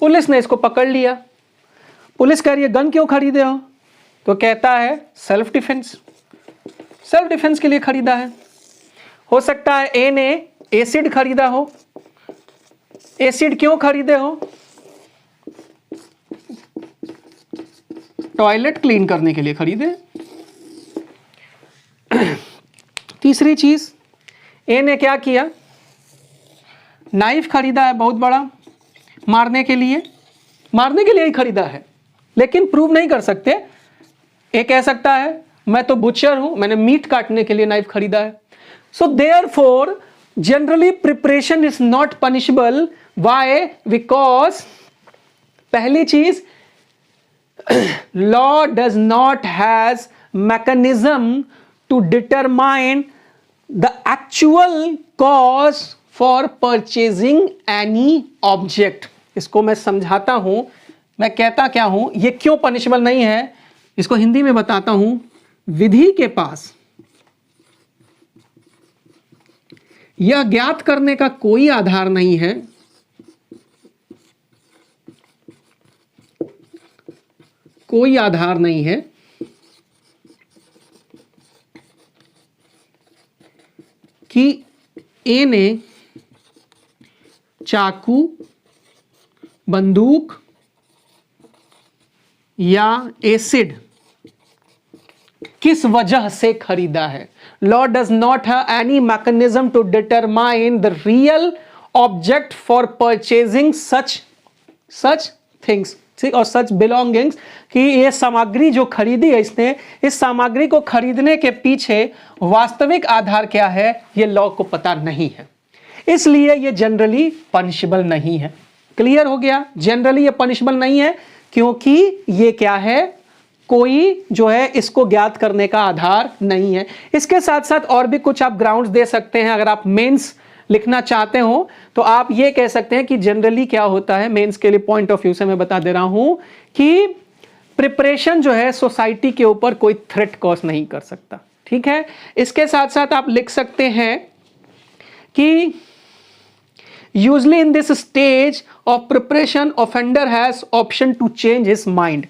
Police ने इसको पकड़ लिया। पुलिस कह रही है गन क्यों खरीदे हो? तो कहता है सेल्फ डिफेंस, सेल्फ डिफेंस के लिए खरीदा है। हो सकता है ए ने एसिड खरीदा हो। एसिड क्यों खरीदे हो? टॉयलेट क्लीन करने के लिए खरीदे। तीसरी चीज, ए ने क्या किया? नाइफ खरीदा है बहुत बड़ा, मारने के लिए ही खरीदा है, लेकिन प्रूव नहीं कर सकते। ए कह सकता है मैं तो बुचर हूं, मैंने मीट काटने के लिए नाइफ खरीदा है। So therefore generally preparation is not punishable. Why? Because पहली चीज, law does not has mechanism to determine the actual cause for purchasing any object। इसको मैं समझाता हूं, मैं कहता क्या हूं, ये क्यों पनिशेबल नहीं है, इसको हिंदी में बताता हूं। विधि के पास यह ज्ञात करने का कोई आधार नहीं है कि ए ने चाकू, बंदूक या एसिड किस वजह से खरीदा है। Law does not have any mechanism to determine the real object for purchasing such things और सच बिलोंगिंग्स, कि ये सामग्री जो खरीदी है इसने, इस सामग्री को खरीदने के पीछे वास्तविक आधार क्या है, ये लॉ को पता नहीं है, इसलिए ये जनरली पनिशेबल नहीं है। क्लियर हो गया? जनरली ये पनिशेबल नहीं है क्योंकि ये क्या है, कोई जो है इसको ज्ञात करने का आधार नहीं है। इसके साथ साथ और भी कुछ आप ग्राउंड्स दे सकते हैं। अगर आप मेंस लिखना चाहते हो तो आप ये कह सकते हैं कि जनरली क्या होता है, मेंस के लिए पॉइंट ऑफ व्यू से मैं बता दे रहा हूं कि प्रिपरेशन जो है सोसाइटी के ऊपर कोई थ्रेट कॉज नहीं कर सकता। ठीक है, इसके साथ साथ आप लिख सकते हैं कि usually in this stage of preparation offender has option to change his mind.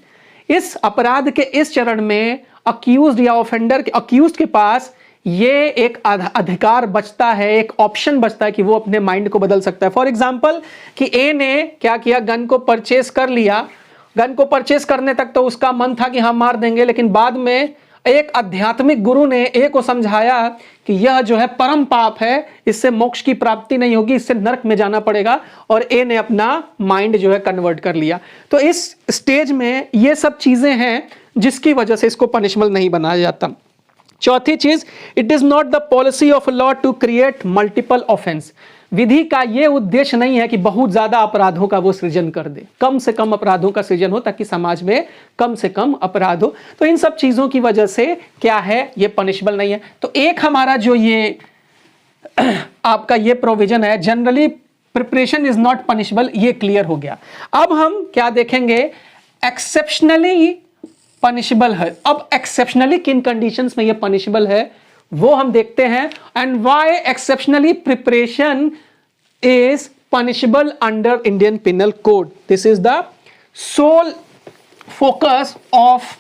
इस अपराध के इस चरण में अक्यूज्ड या ऑफेंडर के अक्यूज्ड के पास ये एक अधिकार बचता है, एक ऑप्शन बचता है कि वो अपने माइंड को बदल सकता है। फॉर एग्जांपल कि ए ने क्या किया, गन को परचेस कर लिया। गन को परचेस करने तक तो उसका मन था कि हम मार देंगे, लेकिन बाद में एक आध्यात्मिक गुरु ने ए को समझाया कि यह जो है परम पाप है, इससे मोक्ष की प्राप्ति नहीं होगी, इससे नरक में जाना पड़ेगा, और ए ने अपना माइंड जो है कन्वर्ट कर लिया। तो इस स्टेज में ये सब चीजें हैं जिसकी वजह से इसको पनिशेबल नहीं बनाया जाता। चौथी चीज, it is not the policy of law to create multiple offence. विधि का यह उद्देश्य नहीं है कि बहुत ज्यादा अपराधों का वो सृजन कर दे, कम से कम अपराधों का सृजन हो ताकि समाज में कम से कम अपराध हो। तो इन सब चीजों की वजह से क्या है, ये पनिशेबल नहीं है। तो एक हमारा जो ये आपका ये प्रोविजन है, generally preparation is not punishable, ये क्लियर हो गया। अब हम क्या देखेंगे, एक्सेप्शनली पनिशेबल है। अब एक्सेप्शनली किन कंडीशंस में ये पनिशेबल है वो हम देखते हैं, and why exceptionally preparation is punishable under Indian penal code. This is the sole focus of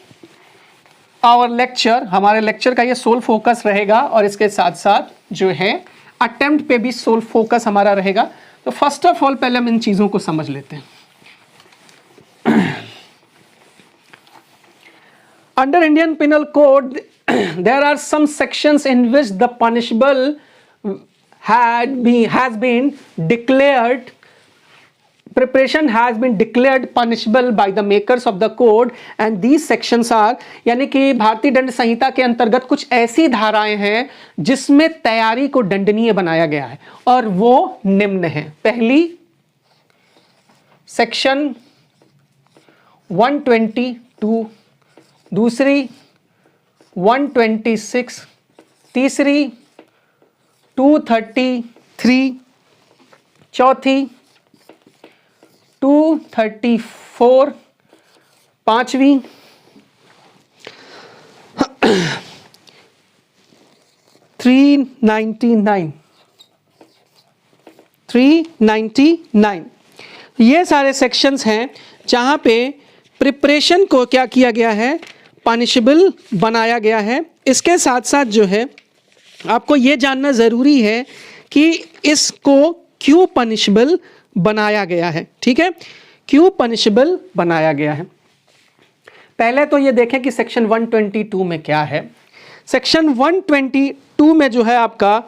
our lecture. हमारे लेक्चर का ये सोल फोकस रहेगा, और इसके साथ साथ जो है अटेम्प्ट पे भी सोल फोकस हमारा रहेगा। तो फर्स्ट ऑफ ऑल पहले हम इन चीजों को समझ लेते हैं। Under Indian Penal Code, there are some sections in which the punishable has been declared. Preparation has been declared punishable by the makers of the code, and these sections are, यानी कि भारतीय दंड संहिता के अंतर्गत कुछ ऐसी धाराएं हैं जिसमें तैयारी को दंडनीय बनाया गया है, और वो निम्न है। पहली सेक्शन 122, दूसरी 126, तीसरी 233, चौथी 234, पांचवी 399 399 ये सारे सेक्शंस हैं जहाँ पे प्रिपरेशन को क्या किया गया है, पनिशेबल बनाया गया है। इसके साथ साथ जो है आपको ये जानना ज़रूरी है कि इसको क्यों पनिशेबल बनाया गया है। ठीक है, क्यों पनिशेबल बनाया गया है। पहले तो ये देखें कि सेक्शन 122 में क्या है। सेक्शन 122 में जो है आपका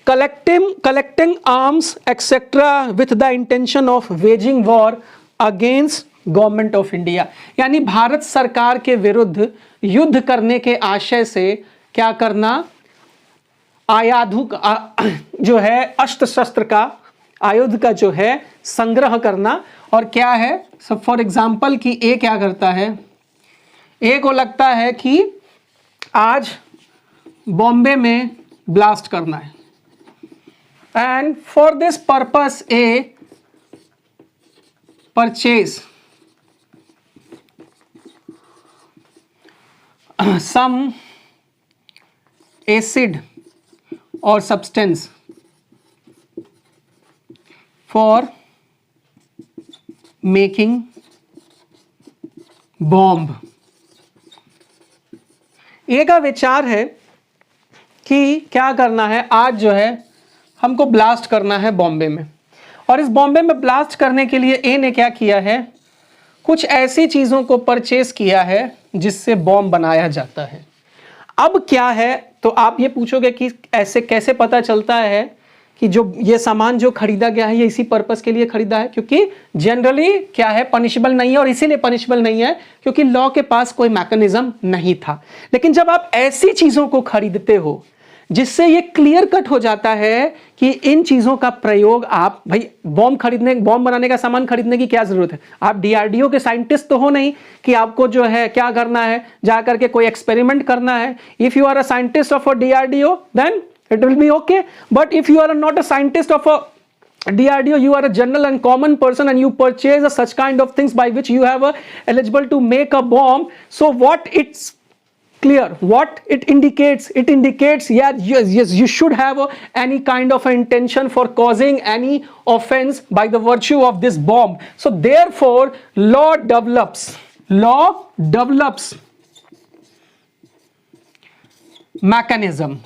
collecting arms etcetera with the intention of waging war against government of India, यानी भारत सरकार के विरुद्ध युद्ध करने के आशय से क्या करना, जो है अस्त्र शस्त्र का, आयुध का जो है संग्रह करना। और क्या है, सब फॉर एग्जाम्पल कि ए क्या करता है, ए को लगता है कि आज बॉम्बे में ब्लास्ट करना है, and for this purpose A purchase some acid or substance for making bomb। ए का विचार है कि क्या करना है, आज जो है हमको ब्लास्ट करना है बॉम्बे में, और इस बॉम्बे में ब्लास्ट करने के लिए ए ने क्या किया है, कुछ ऐसी चीज़ों को परचेस किया है जिससे बॉम्ब बनाया जाता है। अब क्या है, तो आप ये पूछोगे कि ऐसे कैसे पता चलता है कि जो ये सामान जो खरीदा गया है ये इसी पर्पस के लिए खरीदा है, क्योंकि जनरली क्या है, पनिशेबल नहीं है। और इसीलिए पनिशेबल नहीं है क्योंकि लॉ के पास कोई मैकेनिज्म नहीं था। लेकिन जब आप ऐसी चीज़ों को खरीदते हो जिससे ये क्लियर कट हो जाता है कि इन चीज़ों का प्रयोग, आप भाई बॉम्ब बनाने का सामान खरीदने की क्या ज़रूरत है, आप डीआरडीओ के साइंटिस्ट तो हो नहीं कि आपको जो है क्या करना है, जा करके कोई एक्सपेरिमेंट करना है। If you are a scientist of a DRDO then it will be okay, but if you are not a scientist of a DRDO, you are a general and common person and you purchase such kind of things by which you have eligible to make a bomb. So what it's clear, what it indicates, yeah, yes, you should have any kind of intention for causing any offense by the virtue of this bomb. So therefore law develops mechanism।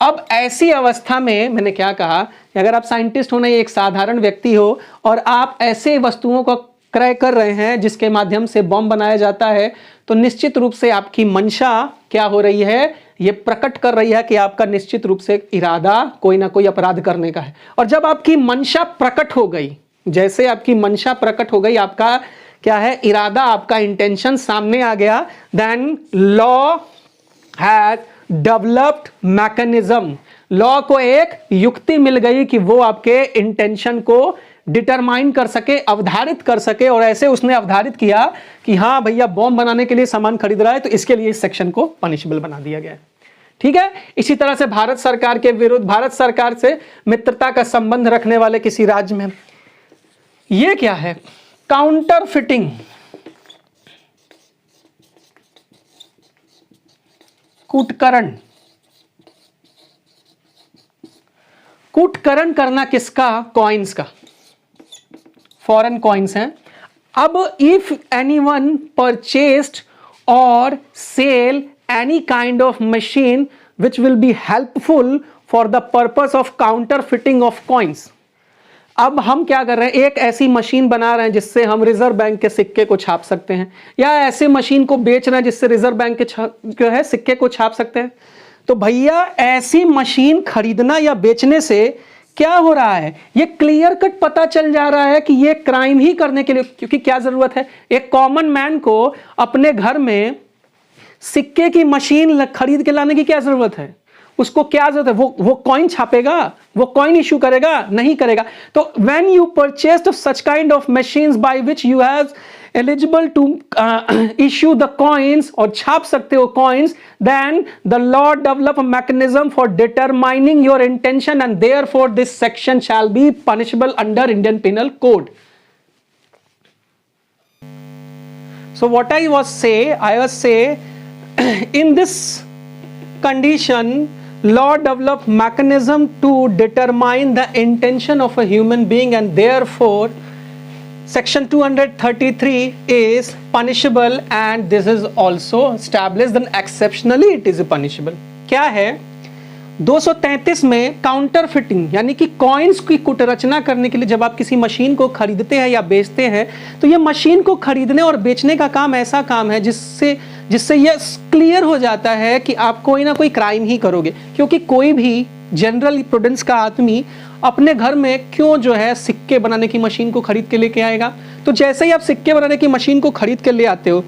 अब ऐसी अवस्था में मैंने क्या कहा कि अगर आप साइंटिस्ट हो, नहीं एक साधारण व्यक्ति हो, और आप ऐसे वस्तुओं को क्रय कर रहे हैं जिसके माध्यम से बॉम्ब बनाया जाता है, तो निश्चित रूप से आपकी मंशा क्या हो रही है, ये प्रकट कर रही है कि आपका निश्चित रूप से इरादा कोई ना कोई अपराध करने का है। और जब आपकी मंशा प्रकट हो गई, जैसे आपकी मंशा प्रकट हो गई, आपका क्या है, इरादा, आपका इंटेंशन सामने आ गया, then law has developed mechanism. Law को एक युक्ति मिल गई कि वो आपके इंटेंशन को डिटरमाइन कर सके, अवधारित कर सके, और ऐसे उसने अवधारित किया कि हाँ भैया बॉम्ब बनाने के लिए सामान खरीद रहा है, तो इसके लिए इस सेक्शन को पनिशेबल बना दिया गया है। ठीक है, इसी तरह से भारत सरकार के विरुद्ध, भारत सरकार से मित्रता का संबंध रखने वाले किसी राज्य में, ये क्या है, काउंटर फिटिंग, कूटकरण करना किसका, कॉइन्स का, फॉरेन कॉइन्स हैं। अब इफ एनीवन परचेस्ड और sell any kind of machine which will be helpful for the purpose of counterfeiting of coins. अब हम क्या कर रहे हैं, एक ऐसी मशीन बना रहे हैं जिससे हम रिजर्व बैंक के सिक्के को छाप सकते हैं, या ऐसे मशीन को बेच रहे हैं जिससे रिजर्व बैंक के जो है सिक्के को छाप सकते हैं। तो भैया ऐसी मशीन खरीदना या बेचने से क्या हो रहा है, ये क्लियर कट पता चल जा रहा है कि ये क्राइम ही करने के लिए, क्योंकि क्या जरूरत है, एक कॉमन मैन को अपने घर में सिक्के की मशीन खरीद के लाने की क्या जरूरत है, उसको क्या जरूरत है, वो कॉइन छापेगा, वो कॉइन इशू करेगा, नहीं करेगा। तो when you purchased such kind of machines by which you have eligible to issue the coins, और छाप सकते हो coins, then the law develop a mechanism for determining your intention, and therefore this section shall be punishable under Indian Penal Code. So what I was say in this condition, law develop mechanism to determine the intention of a human being, and therefore section 233 is punishable, and this is also established, then exceptionally it is punishable. क्या है 233 में counter fitting, यानी कि coins की कुटरचना करने के लिए जब आप किसी मशीन को खरीदते हैं या बेचते हैं, तो ये मशीन को खरीदने और बेचने का काम ऐसा काम है जिससे ये क्लियर हो जाता है कि आप कोई ना कोई क्राइम ही करोगे, क्योंकि कोई भी जनरल प्रूडेंस का आदमी अपने घर में क्यों जो है सिक्के बनाने की मशीन को खरीद के लेके आएगा। तो जैसे ही आप सिक्के बनाने की मशीन को खरीद के ले आते हो,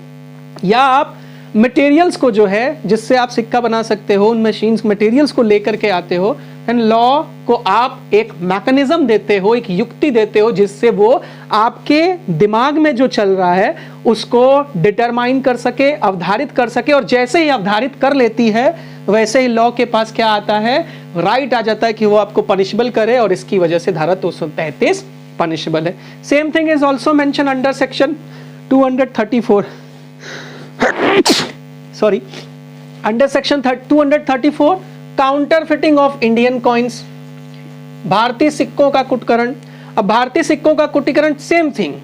या आप मटेरियल्स को जो है जिससे आप सिक्का बना सकते हो, उन मशीन्स मटेरियल्स को लेकर के आते हो, एंड लॉ को आप एक मैकेनिज्म देते हो, एक युक्ति देते हो, जिससे वो आपके दिमाग में जो चल रहा है उसको डिटरमाइन कर सके, अवधारित कर सके, और जैसे ही अवधारित कर लेती है वैसे ही लॉ के पास क्या आता है, राइट आ जाता है कि वो आपको पनिशबल करे, और इसकी वजह से धारा 233 पनिशबल है। Same thing is also mention under section 234 sorry, under section 234 counterfeiting of Indian coins, भारतीय सिक्कों का कुटकरण। अब भारतीय सिक्कों का कुटीकरण same thing,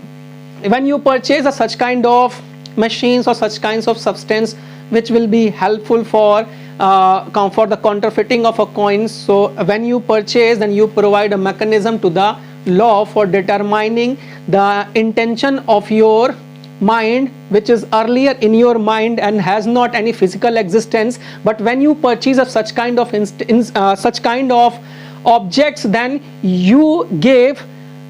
when you purchase a such kind of machines or such kinds of substance which will be helpful for the counterfeiting of a coins, so when you purchase, then you provide a mechanism to the law for determining the intention of your mind, which is earlier in your mind and has not any physical existence, but when you purchase of such kind of objects, then you gave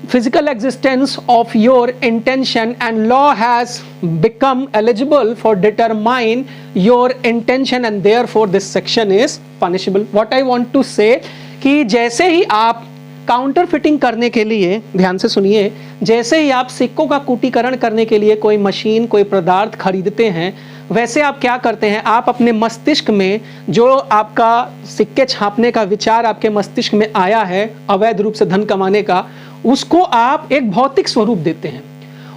physical existence of your intention, and law has become eligible for determine your intention, and therefore this section is punishable. What I want to say कि जैसे ही आप counter fitting करने के लिए, ध्यान से सुनिए, जैसे ही आप सिक्कों का कूटीकरण करने के लिए कोई मशीन, कोई पदार्थ खरीदते हैं, वैसे आप क्या करते हैं, आप अपने मस्तिष्क में जो आपका सिक्के छापने का विचार आपके मस्तिष्क में आया है अवैध रूप से धन कमाने का, उसको आप एक भौतिक स्वरूप देते हैं।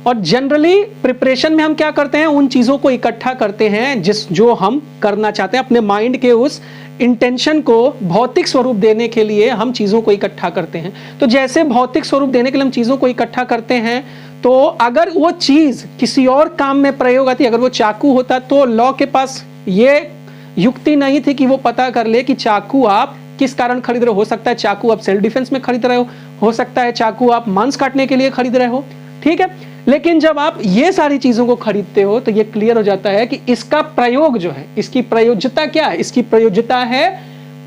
और जनरली प्रिपरेशन में हम क्या करते हैं, उन चीज़ों को इकट्ठा करते हैं जो हम करना चाहते हैं, अपने माइंड के उस इंटेंशन को भौतिक स्वरूप देने के लिए हम चीज़ों को इकट्ठा करते हैं। तो जैसे भौतिक स्वरूप देने के लिए हम चीज़ों को इकट्ठा करते हैं, तो अगर वो चीज़ किसी और काम में प्रयोग आती, अगर वो चाकू होता, तो लॉ के पास ये युक्ति नहीं थी कि वो पता कर ले कि चाकू आप किस कारण खरीद रहे हो सकता है चाकू आप सेल्फ डिफेंस में खरीद रहे हो सकता है चाकू आप मांस काटने के लिए खरीद रहे हो, ठीक है। लेकिन जब आप ये सारी चीजों को खरीदते हो तो ये क्लियर हो जाता है कि इसका प्रयोग जो है, इसकी प्रयोज्यता क्या है, इसकी प्रयोज्यता है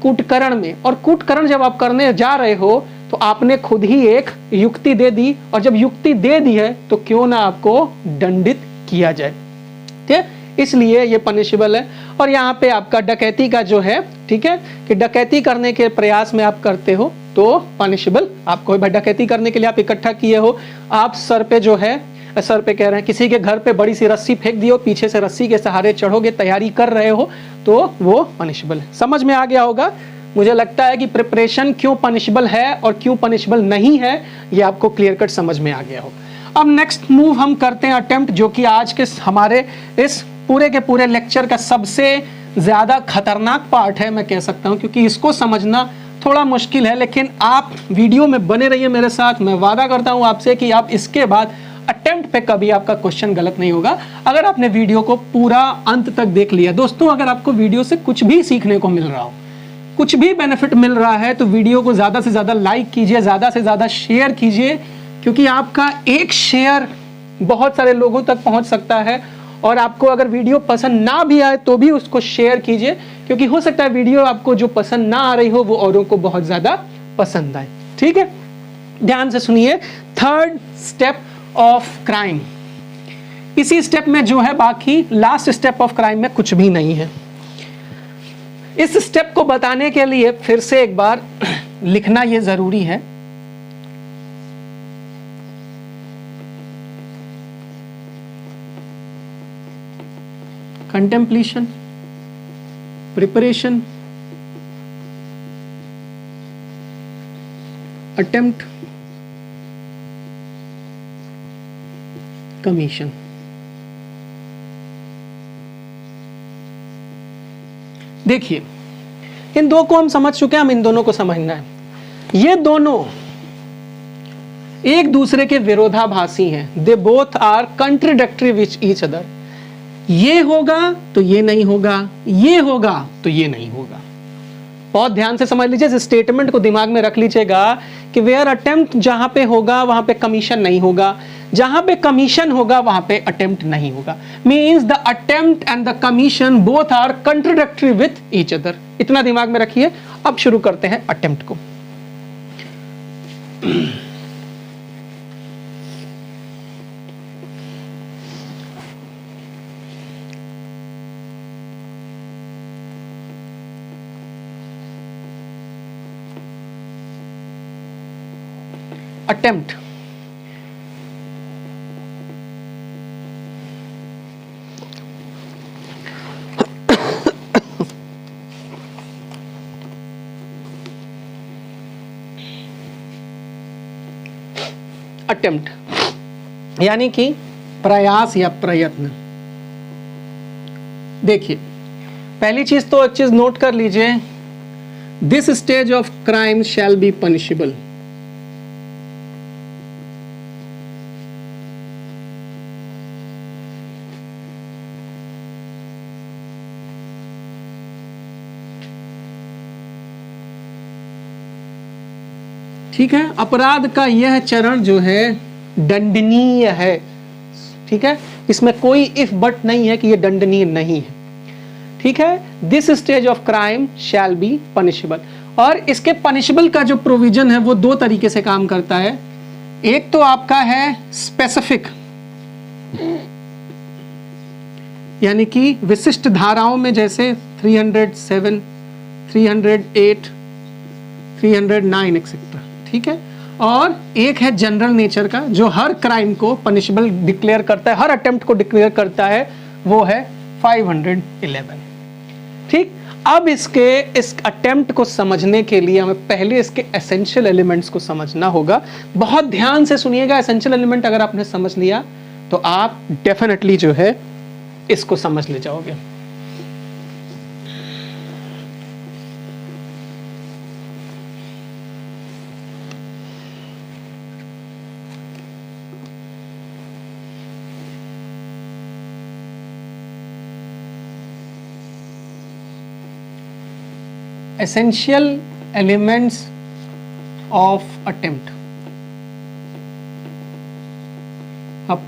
कूटकरण में। और कूटकरण जब आप करने जा रहे हो तो आपने खुद ही एक युक्ति दे दी, और जब युक्ति दे दी है तो क्यों ना आपको दंडित किया जाए, ठीक है, इसलिए ये पनिशेबल है। और यहाँ पे आपका डकैती का जो है, ठीक है, कि डकैती करने के प्रयास में आप करते हो तो पनिशेबल, आपको डकैती करने के लिए आप इकट्ठा किए हो, आप सर पे जो है, सर पे कह रहे हैं, किसी के घर पे बड़ी सी रस्सी फेंक दियो, पीछे से रस्सी के सहारे चढ़ोगे, तैयारी कर रहे हो, तो वो पनिशेबल है। समझ में आ गया होगा। मुझे लगता है कि प्रिपरेशन क्यों पनिशेबल है और क्यों पनिशेबल नहीं है, ये आपको क्लियर कट समझ में आ गया हो। अब नेक्स्ट मूव हम करते हैं अटेम्प्ट, जो कि आज के हमारे इस पूरे के पूरे लेक्चर का सबसे ज़्यादा खतरनाक पार्ट है, मैं कह सकता हूँ, क्योंकि इसको समझना थोड़ा मुश्किल है। लेकिन आप वीडियो में बने रहिए मेरे साथ, मैं वादा करता हूँ आपसे कि आप इसके बाद अटेम्प्ट पे कभी आपका क्वेश्चन गलत नहीं होगा, अगर आपने वीडियो को पूरा अंत तक देख लिया। दोस्तों, अगर आपको वीडियो से कुछ भी सीखने को मिल रहा हो, कुछ भी बेनिफिट मिल रहा है, तो वीडियो को ज़्यादा से ज़्यादा लाइक कीजिए, ज़्यादा से ज़्यादा शेयर कीजिए, क्योंकि आपका एक शेयर बहुत सारे लोगों तक पहुँच सकता है। और आपको अगर वीडियो पसंद ना भी आए तो भी उसको शेयर कीजिए, क्योंकि हो सकता है वीडियो आपको जो पसंद ना आ रही हो वो औरों को बहुत ज़्यादा पसंद आए, ठीक है। ध्यान से सुनिए, थर्ड स्टेप ऑफ क्राइम, इसी स्टेप में जो है, बाकी लास्ट स्टेप ऑफ क्राइम में कुछ भी नहीं है। इस स्टेप को बताने के लिए फिर से एक बार लिखना ये जरूरी है। Contemplation, preparation, attempt, commission. देखिए, इन दो को हम समझ चुके हैं, हम इन दोनों को समझना है। ये दोनों एक दूसरे के विरोधाभासी हैं। They both are contradictory which each other. ये होगा तो ये नहीं होगा, ये होगा तो ये नहीं होगा। बहुत ध्यान से समझ लीजिए, इस स्टेटमेंट को दिमाग में रख लीजिएगा कि वेयर अटेम्प्ट जहां पे होगा वहां पे कमीशन नहीं होगा, जहां पे कमीशन होगा वहां पे अटेम्प्ट नहीं होगा। Means the attempt and the commission both are contradictory with each other. इतना दिमाग में रखिए। अब शुरू करते हैं अटेम्प्ट को। अटेम्प्ट अटेम्प्ट यानी कि प्रयास या प्रयत्न। देखिए, पहली चीज तो एक चीज नोट कर लीजिए, this stage of crime shall be punishable. ठीक है, अपराध का यह चरण जो है दंडनीय है। ठीक है, इसमें कोई इफ बट नहीं है कि यह दंडनीय नहीं है। ठीक है, this stage of crime shall be punishable. और इसके पनिशेबल का जो प्रोविजन है वो दो तरीके से काम करता है। एक तो आपका है स्पेसिफिक, यानी कि विशिष्ट धाराओं में, जैसे 307, 308, 309 एक्सेट्रा। ठीक है, और एक है जनरल नेचर का, जो हर क्राइम को पनिशेबल डिक्लेयर करता है, हर अटेम्प्ट को डिक्लेयर करता है, वो है 511। ठीक, अब इस अटेम्प्ट को समझने के लिए हमें पहले इसके एसेंशियल एलिमेंट्स को समझना होगा। बहुत ध्यान से सुनिएगा। एसेंशियल एलिमेंट अगर आपने समझ लिया तो आप डेफिनेटली जो है इसको समझ ले जाओगे। essential elements of attempt। अब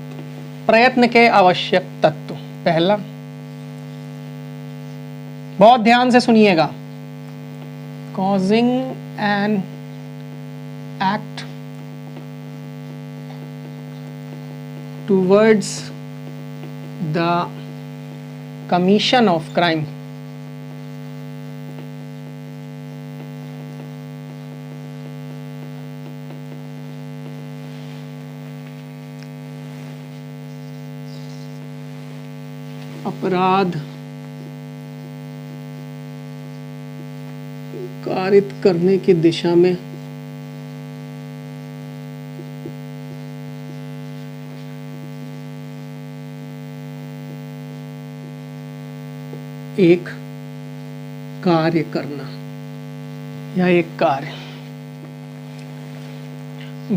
प्रयत्न के आवश्यक तत्व। पहला, बहुत ध्यान से सुनिएगा, causing an act towards the commission of crime। अपराध कारित करने की दिशा में एक कार्य करना या एक कार्य।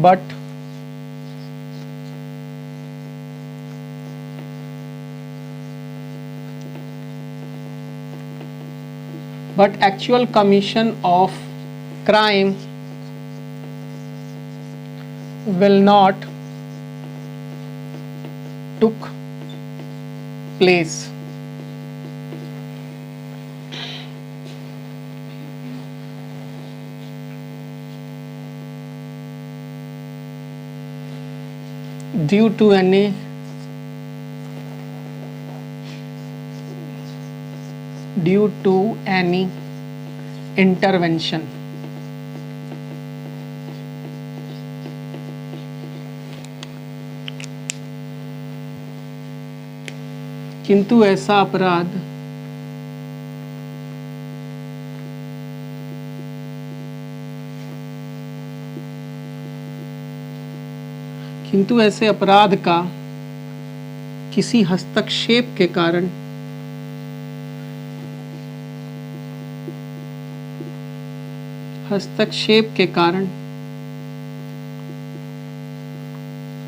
But actual commission of crime will not took place। due to any intervention किंतु ऐसा अपराध किंतु ऐसे अपराध का किसी हस्तक्षेप के कारण हस्तक्षेप के कारण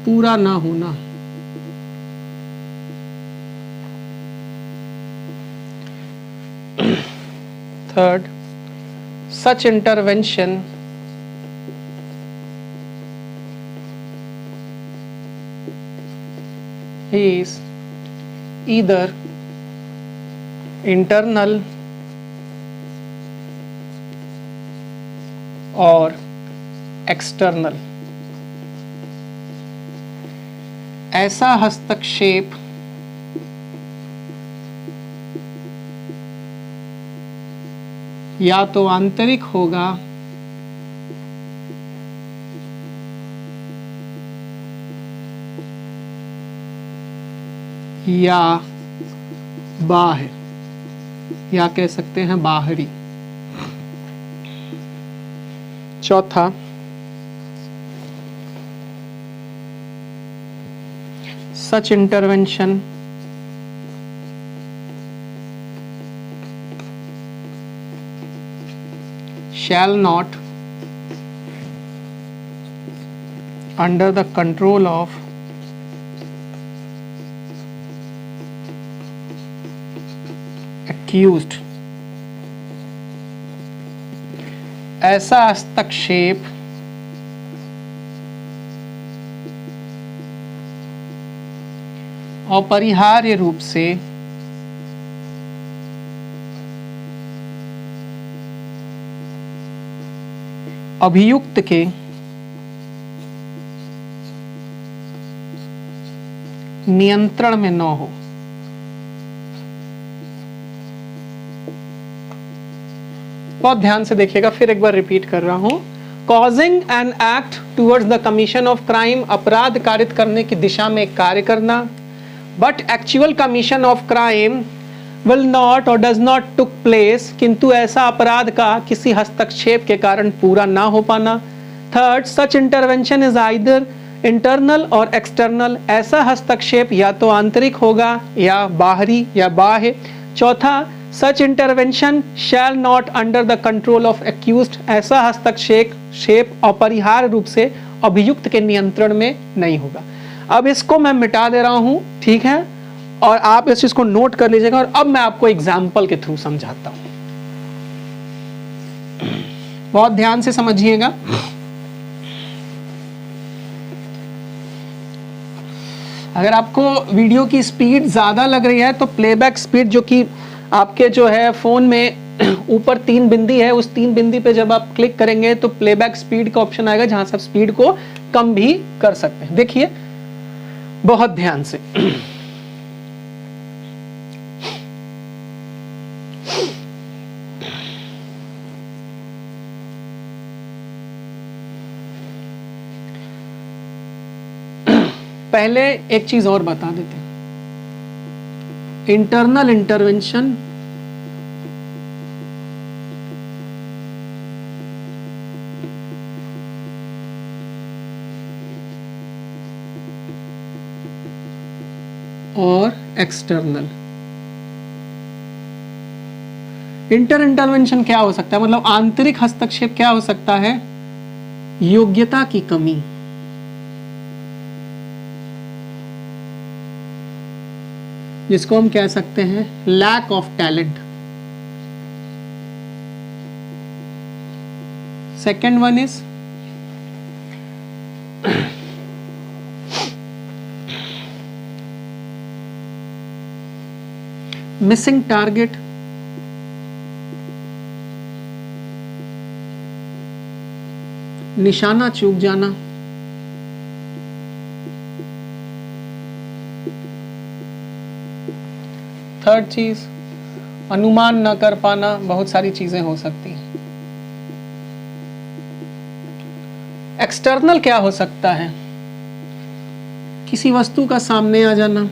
पूरा ना होना। Third, such intervention is either internal or external। ऐसा हस्तक्षेप या तो आंतरिक होगा या बाह्य, या कह सकते हैं बाहरी। चौथा, such intervention shall not under the control of accused। ऐसा हस्तक्षेप अपरिहार्य रूप से अभियुक्त के नियंत्रण में न हो। बहुत ध्यान से देखिएगा, फिर एक बार रिपीट कर रहा हूं। Causing an act towards the commission of crime, अपराध कारित करने की दिशा में कार्य करना। But actual commission of crime will not और डज नॉट टुक प्लेस, किंतु ऐसा अपराध का किसी हस्तक्षेप के कारण पूरा ना हो पाना। Third, such intervention is either internal और एक्सटर्नल, ऐसा हस्तक्षेप या तो आंतरिक होगा या बाहरी या बाह्य। चौथा, such intervention shall not under the control of accused, ऐसा हस्तक्षेप अपरिहार्य रूप से अभियुक्त के नियंत्रण में नहीं होगा। अब इसको मैं मिटा दे रहा हूं, ठीक है, और आप इस चीज को नोट कर लीजिएगा। और अब मैं आपको एग्जाम्पल के थ्रू समझाता हूं, बहुत ध्यान से समझिएगा। अगर आपको वीडियो की स्पीड ज्यादा लग रही है तो प्लेबैक स्पीड, जो कि आपके जो है फोन में ऊपर 3 बिंदी है, उस 3 बिंदी पे जब आप क्लिक करेंगे तो प्लेबैक स्पीड का ऑप्शन आएगा, जहां से आप स्पीड को कम भी कर सकते हैं। देखिए बहुत ध्यान से। पहले एक चीज और बता देते हैं, इंटरनल इंटरवेंशन और एक्सटर्नल। इंटरवेंशन क्या हो सकता है, मतलब आंतरिक हस्तक्षेप क्या हो सकता है, योग्यता की कमी, जिसको हम कह सकते हैं lack of talent. Second one is missing target, निशाना चूक जाना। थर्ड चीज, अनुमान न कर पाना, बहुत सारी चीजें हो सकती हैं। एक्सटर्नल क्या हो सकता है, किसी वस्तु का सामने आ जाना,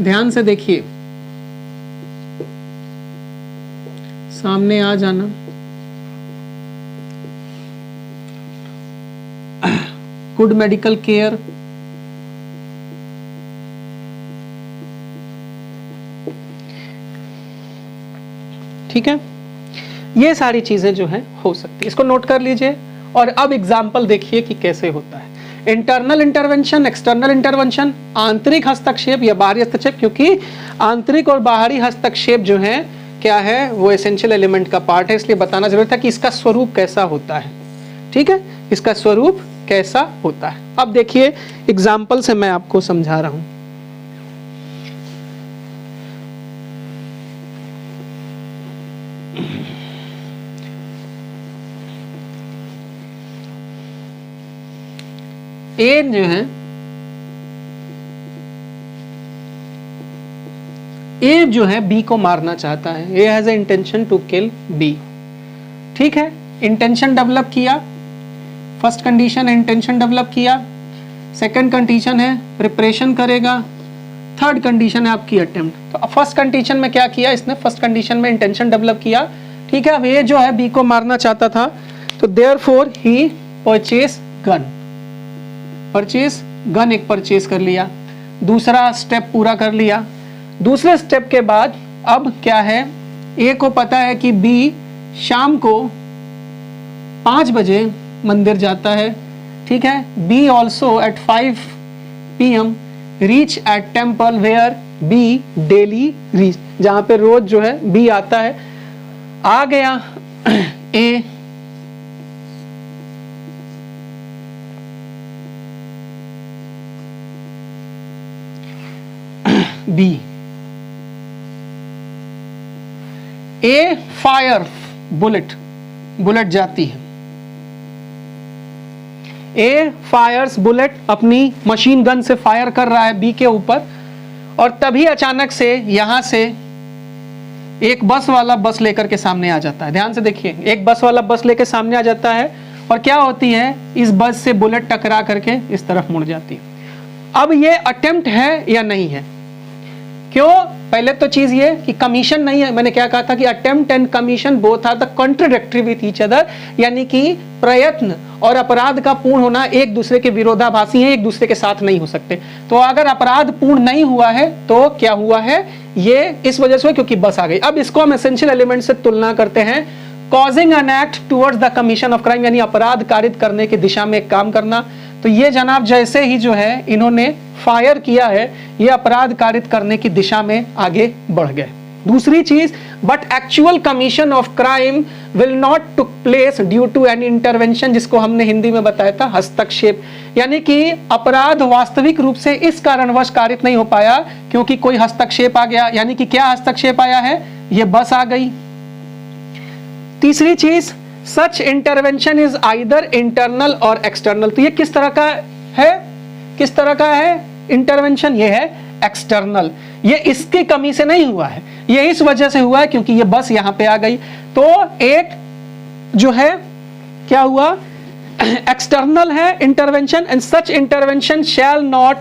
ध्यान से देखिए, सामने आ जाना, गुड मेडिकल केयर, ठीक है, ये सारी चीजें जो है हो सकती है, इसको नोट कर लीजिए। और अब एग्जाम्पल देखिए कि कैसे होता है। इंटरनल इंटरवेंशन, एक्सटर्नल इंटरवेंशन, आंतरिक हस्तक्षेप या बाहरी हस्तक्षेप, क्योंकि आंतरिक और बाहरी हस्तक्षेप जो है क्या है, वो एसेंशियल एलिमेंट का पार्ट है, इसलिए बताना जरूरी था कि इसका स्वरूप कैसा होता है। ठीक है, इसका स्वरूप कैसा होता है। अब देखिए एग्जाम्पल से मैं आपको समझा रहा हूं। ए जो है, ए जो है बी को मारना चाहता है, A has a intention to kill B. ठीक है, इंटेंशन डेवलप किया, फर्स्ट कंडीशन है इंटेंशन डेवलप किया, सेकंड कंडीशन है प्रिपरेशन करेगा, थर्ड कंडीशन है आपकी अटेम्प्ट। तो फर्स्ट कंडीशन में क्या किया इसने, फर्स्ट कंडीशन में इंटेंशन डेवलप किया। ठीक है, अब ये जो है बी को मारना चाहता था, तो देयरफॉर ही परचेज गन, परचेज गन एक परचेज कर लिया, दूसरा स्टेप पूरा कर लिया। दूसरे स्टेप के बाद अब क्या है, ए को पता है कि बी शाम को 5 बजे मंदिर जाता है। ठीक है, B also at 5 PM reach at temple where B daily reach, जहां पे रोज जो है बी आता है। आ गया ए, बी, ए फायर बुलेट, बुलेट जाती है, ए फायर्स बुलेट, अपनी मशीन गन से फायर कर रहा है बी के ऊपर, और तभी अचानक से यहां से एक बस वाला बस लेकर के सामने आ जाता है। ध्यान से देखिए, एक बस वाला बस लेकर सामने आ जाता है, और क्या होती है, इस बस से बुलेट टकरा करके इस तरफ मुड़ जाती है। अब ये अटेम्प्ट है या नहीं है, क्यों, पहले तो चीज ये कि कमीशन नहीं है। मैंने क्या कहा था कि attempt and commission both are the contradictory with each other, यानी कि प्रयत्न और अपराध का पूर्ण होना एक दूसरे के विरोधाभासी हैं, एक दूसरे के साथ नहीं हो सकते। तो अगर अपराध पूर्ण नहीं हुआ है तो क्या हुआ है, ये इस वजह से क्योंकि बस आ गई। अब इसको हम एसेंशियल एलिमेंट से तुलना करते हैं, causing an act towards the commission of crime, यानी अपराध कारित करने की दिशा में एक काम करना। तो ये जनाब जैसे ही जो है इन्होंने फायर किया है, ये अपराध कारित करने की दिशा में आगे बढ़ गए। दूसरी चीज, but actual commission of crime will not took place due to any intervention, जिसको हमने हिंदी में बताया था हस्तक्षेप, यानी कि अपराध वास्तविक रूप से इस कारणवश कारित नहीं हो पाया क्योंकि कोई हस्तक्षेप आ गया। यानी कि क्या हस्तक्षेप आया है, ये बस आ गई। तीसरी चीज, सच इंटरवेंशन इज आइदर इंटरनल और एक्सटर्नल। तो ये किस तरह का है, किस तरह का है इंटरवेंशन, ये है एक्सटर्नल। ये इसकी कमी से नहीं हुआ है, ये इस वजह से हुआ है क्योंकि ये बस यहां पे आ गई। तो एक जो है क्या हुआ, एक्सटर्नल है intervention, and such intervention shall not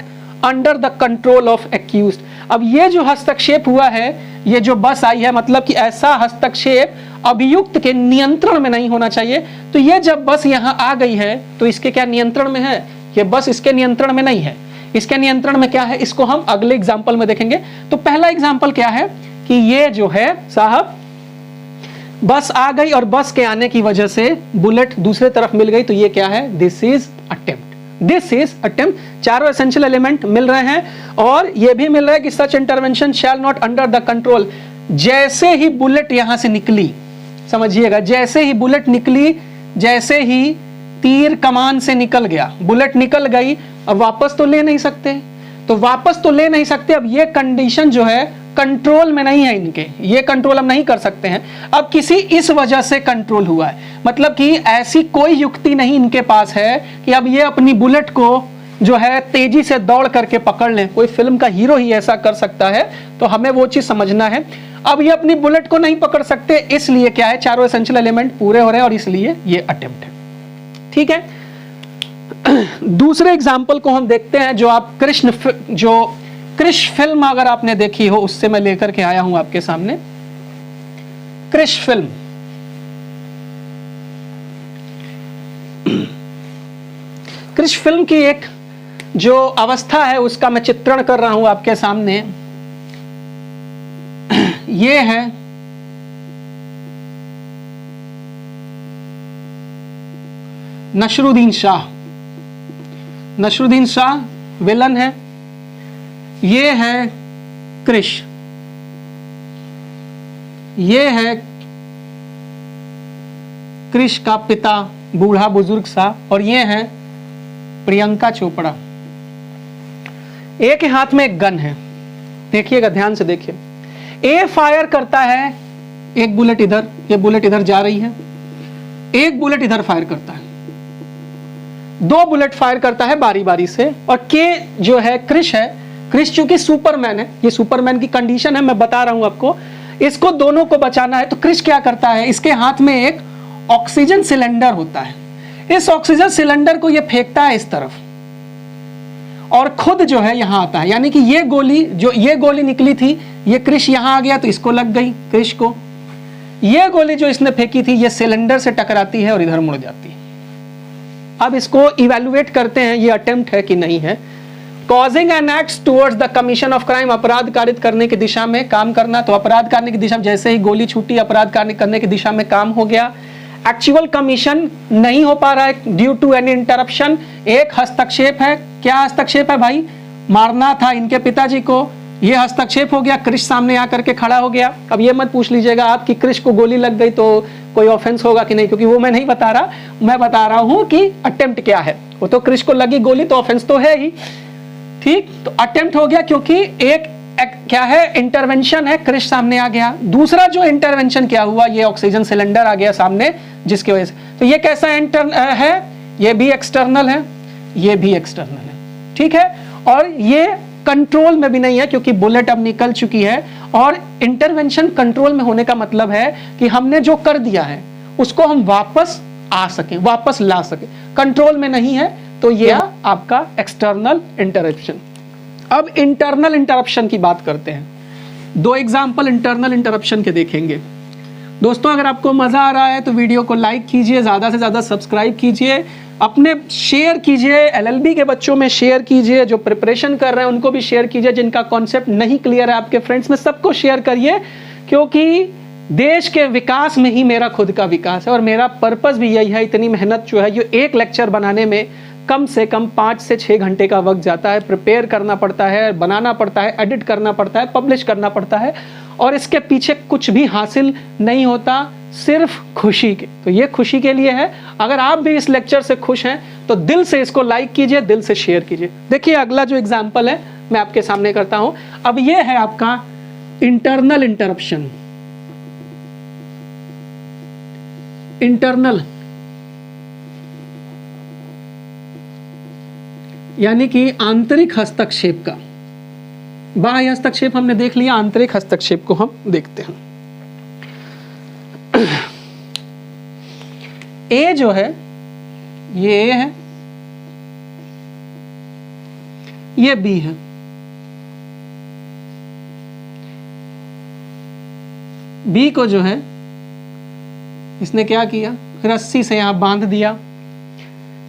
under the control of accused. अब ये जो हस्तक्षेप हुआ है, ये जो बस आई है, मतलब कि ऐसा हस्तक्षेप अभियुक्त के नियंत्रण में नहीं होना चाहिए। तो ये जब बस यहां आ गई है तो इसके क्या नियंत्रण में है, ये बस इसके नियंत्रण में नहीं है। इसके नियंत्रण में क्या है, इसको हम अगले एग्जाम्पल में देखेंगे। तो पहला एग्जाम्पल क्या है कि ये जो है साहब बस आ गई और बस के आने की वजह से बुलेट दूसरे तरफ मिल गई, तो ये क्या है, this is attempt, this is attempt. चारों एसेंशियल एलिमेंट मिल रहे हैं और ये भी मिल रहा है कि such intervention shall not under the control. जैसे ही बुलेट यहां से निकली, समझिएगा, जैसे ही बुलेट निकली, जैसे ही तीर कमान से निकल गया, बुलेट निकल गई, अब वापस तो ले नहीं सकते, तो वापस तो ले नहीं सकते। अब ये कंडीशन जो है कंट्रोल में नहीं है इनके, ये कंट्रोल हम नहीं कर सकते हैं। अब किसी इस वजह से कंट्रोल हुआ है, मतलब कि ऐसी कोई युक्ति नहीं इनके पास है कि अब ये अपनी बुलेट को जो है तेजी से दौड़ करके पकड़ लें। कोई फिल्म का हीरो ही ऐसा कर सकता है, तो हमें वो चीज समझना है। अब ये अपनी बुलेट को नहीं पकड़ सकते, इसलिए क्या है, चारों एसेंशियल एलिमेंट पूरे हो रहे हैं और इसलिए ये अटेम्प्ट है। ठीक है, दूसरे एग्जाम्पल को हम देखते हैं, जो आप क्रिश फिल्म अगर आपने देखी हो, उससे मैं लेकर के आया हूं आपके सामने। क्रिश फिल्म, क्रिश फिल्म की एक जो अवस्था है उसका मैं चित्रण कर रहा हूं आपके सामने। ये है नसरुद्दीन शाह, नसरुद्दीन शाह विलन है। ये है कृष, ये है कृष का पिता बूढ़ा बुजुर्ग सा, और ये है प्रियंका चोपड़ा। एक के हाथ में एक गन है, देखिएगा ध्यान से देखिए। ए फायर करता है, एक बुलेट इधर, ये बुलेट इधर जा रही है, एक बुलेट इधर फायर करता है, 2 बुलेट फायर करता है बारी बारी से। और के जो है कृष है, कृष चूंकि सुपरमैन है, ये सुपरमैन की कंडीशन है, मैं बता रहा हूं आपको, इसको दोनों को बचाना है। तो कृष क्या करता है, इसके हाथ में एक ऑक्सीजन सिलेंडर होता है, इस ऑक्सीजन सिलेंडर को ये फेंकता है इस तरफ, और खुद जो है यहां आता है। यानी कि ये गोली, जो ये गोली निकली थी, ये कृष यहां आ गया तो इसको लग गई, कृष को। ये गोली जो इसने फेंकी थी, ये सिलेंडर से टकराती है और इधर मुड़ जाती है। अब इसको इवैल्यूएट करते हैं, ये अटेम्प्ट है कि नहीं है। Causing an act towards the commission of crime, अपराध कारित करने की दिशा में काम करना। तो अपराध करने की दिशा में जैसे ही गोली छूटी, अपराध करने की दिशा में काम हो गया। एक्चुअल कमीशन नहीं हो पा रहा है ड्यू टू एनी इंटरप्शन, एक हस्तक्षेप है। क्या हस्तक्षेप है भाई, मारना था इनके पिताजी को, ये हस्तक्षेप हो गया, कृष सामने आकर के खड़ा हो गया। अब ये मत पूछ लीजिएगा आप कि कृष को गोली लग गई तो कोई ऑफेंस होगा कि नहीं, क्योंकि वो मैं नहीं बता रहा, मैं बता रहा हूं कि अटेम्प्ट क्या है। वो तो कृष को लगी गोली तो ऑफेंस तो है ही, ठीक। तो अटेम्प्ट हो गया क्योंकि एक क्या है, इंटरवेंशन है, कृष सामने आ गया। दूसरा जो इंटरवेंशन क्या हुआ, ये ऑक्सीजन सिलेंडर आ गया सामने, जिसकी वजह से। तो ये कैसा है, ये भी एक्सटर्नल है, ये भी एक्सटर्नल है, ठीक है। और ये कंट्रोल में भी नहीं है क्योंकि बुलेट अब निकल चुकी है। और इंटरवेंशन कंट्रोल में होने का मतलब है कि हमने जो कर दिया है उसको हम वापस आ सके, वापस ला सके। कंट्रोल में नहीं है तो ये आपका एक्सटर्नल इंटरप्शन। अब इंटरनल इंटरप्शन की बात करते हैं। 2 एग्जांपल इंटरनल इंटरप्शन के देखेंगे। दोस्तों अगर आपको मजा आ रहा है तो वीडियो को लाइक कीजिए, ज्यादा से ज्यादा सब्सक्राइब कीजिए, अपने शेयर कीजिए, एलएलबी के बच्चों में शेयर कीजिए, जो प्रिपरेशन कर रहे हैं उनको भी शेयर कीजिए, जिनका कॉन्सेप्ट नहीं क्लियर है आपके फ्रेंड्स में सबको शेयर करिए, क्योंकि देश के विकास में ही मेरा खुद का विकास है और मेरा पर्पस भी यही है। इतनी मेहनत जो है, ये एक लेक्चर बनाने में कम से कम 5 से 6 घंटे का वक्त जाता है, प्रिपेयर करना पड़ता है, बनाना पड़ता है, एडिट करना पड़ता है, पब्लिश करना पड़ता है, और इसके पीछे कुछ भी हासिल नहीं होता, सिर्फ खुशी के। तो ये खुशी के लिए है। अगर आप भी इस लेक्चर से खुश हैं तो दिल से इसको लाइक कीजिए, दिल से शेयर कीजिए। देखिए अगला जो एग्जाम्पल है मैं आपके सामने करता हूं। अब ये है आपका इंटरनल इंटरप्शन। इंटरनल यानी कि आंतरिक हस्तक्षेप का, बाह्य हस्तक्षेप हमने देख लिया, आंतरिक हस्तक्षेप को हम देखते हैं। ए जो है ये ए है, ये बी है। बी को जो है इसने क्या किया, रस्सी से यहां बांध दिया,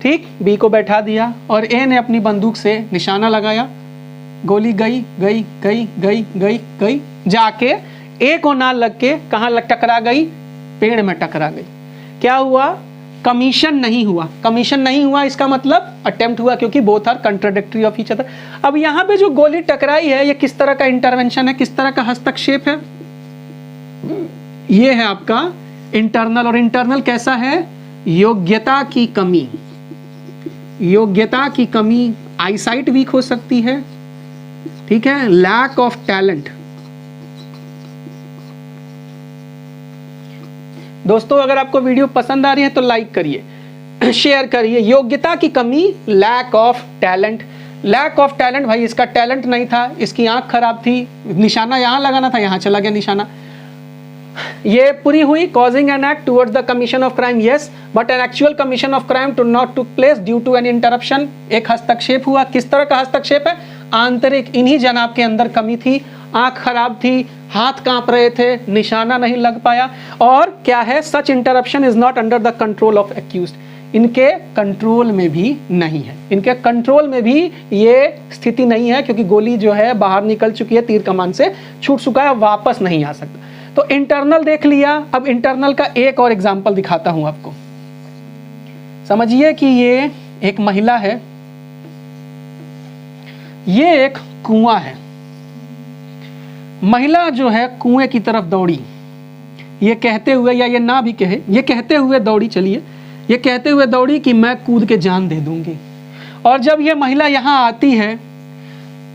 ठीक, बी को बैठा दिया, और ए ने अपनी बंदूक से निशाना लगाया, गोली गई गई गई गई गई गई, जाके ए को ना लग के कहां टकरा गई, पेड़ में टकरा गई। क्या हुआ, कमीशन नहीं हुआ। कमीशन नहीं हुआ इसका मतलब अटेम्प्ट हुआ, क्योंकि both are contradictory of each other. अब यहां पे जो गोली टकराई है ये किस तरह का इंटरवेंशन है, किस तरह का हस्तक्षेप है, ये है आपका इंटरनल। और इंटरनल कैसा है, योग्यता की कमी। योग्यता की कमी, आईसाइट वीक हो सकती है, ठीक है, लैक ऑफ टैलेंट। दोस्तों अगर आपको वीडियो पसंद आ रही है तो लाइक करिए, शेयर करिए। योग्यता की कमी, lack of talent. Lack of talent, भाई इसका टैलेंट नहीं था, इसकी आंख खराब थी, निशाना यहां लगाना था, यहां चला गया निशाना। ये पूरी हुई, causing an act towards the commission of crime, yes, but an actual commission of crime to not took place due to an interruption. एक हस्तक्षेप हुआ, किस तरह का हस्तक्षेप है, आंतरिक। इन्हीं जनाब के अंदर कमी थी, आंख खराब थी, हाथ कांप रहे थे, निशाना नहीं लग पाया। और क्या है, such interruption is not under the control of accused. इनके कंट्रोल में भी नहीं है, इनके कंट्रोल में भी ये स्थिति नहीं है, क्योंकि गोली जो है बाहर निकल चुकी है, तीर कमान से छूट चुका है, वापस नहीं आ सकता। तो इंटरनल देख लिया। अब इंटरनल का एक और एग्जाम्पल दिखाता हूं आपको। समझिए कि ये एक महिला है, ये एक कुआं है। महिला जो है कुएं की तरफ दौड़ी, ये कहते हुए, या ये ना भी कहे, ये कहते हुए दौड़ी, चलिए ये कहते हुए दौड़ी कि मैं कूद के जान दे दूंगी। और जब ये महिला यहाँ आती है,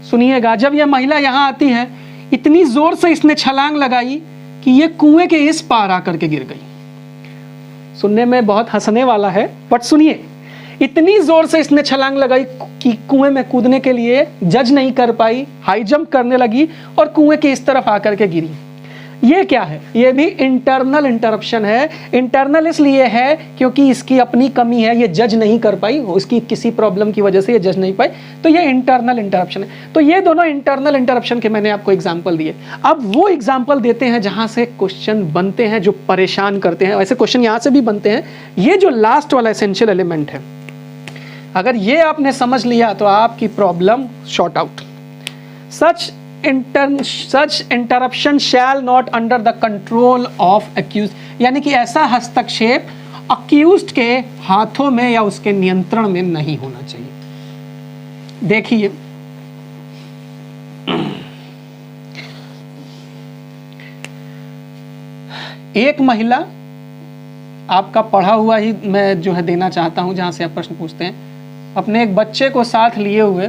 सुनिएगा, जब ये महिला यहाँ आती है, इतनी जोर से इसने छलांग लगाई कि ये कुएं के इस पार आकर के गिर गई। सुनने में बहुत हंसने वाला है, बट सुनिए, इतनी जोर से इसने छलांग लगाई कि कुएं में कूदने के लिए जज नहीं कर पाई, हाई जंप करने लगी और कुएं के इस तरफ आकर के गिरी। ये क्या है? ये भी इंटरनल इंटरप्शन है। इंटरनल इसलिए है क्योंकि इसकी अपनी कमी है, ये जज नहीं कर पाई, उसकी किसी प्रॉब्लम की वजह से ये जज नहीं पाई, तो ये इंटरनल इंटरप्शन है। तो ये दोनों इंटरनल इंटरप्शन के मैंने आपको एग्जाम्पल दिए। अब वो एग्जाम्पल देते हैं जहां से क्वेश्चन बनते हैं जो परेशान करते हैं। वैसे क्वेश्चन यहां से भी बनते हैं। ये जो लास्ट वाला एसेंशियल एलिमेंट है, अगर ये आपने समझ लिया तो आपकी problem short out. Such interruption shell not under the control of accused, यानी कि ऐसा हस्तक्षेप अक्यूज्ड के हाथों में या उसके नियंत्रण में नहीं होना चाहिए। देखिए, एक महिला, आपका पढ़ा हुआ ही मैं जो है देना चाहता हूं जहां से आप प्रश्न पूछते हैं, अपने एक बच्चे को साथ लिए हुए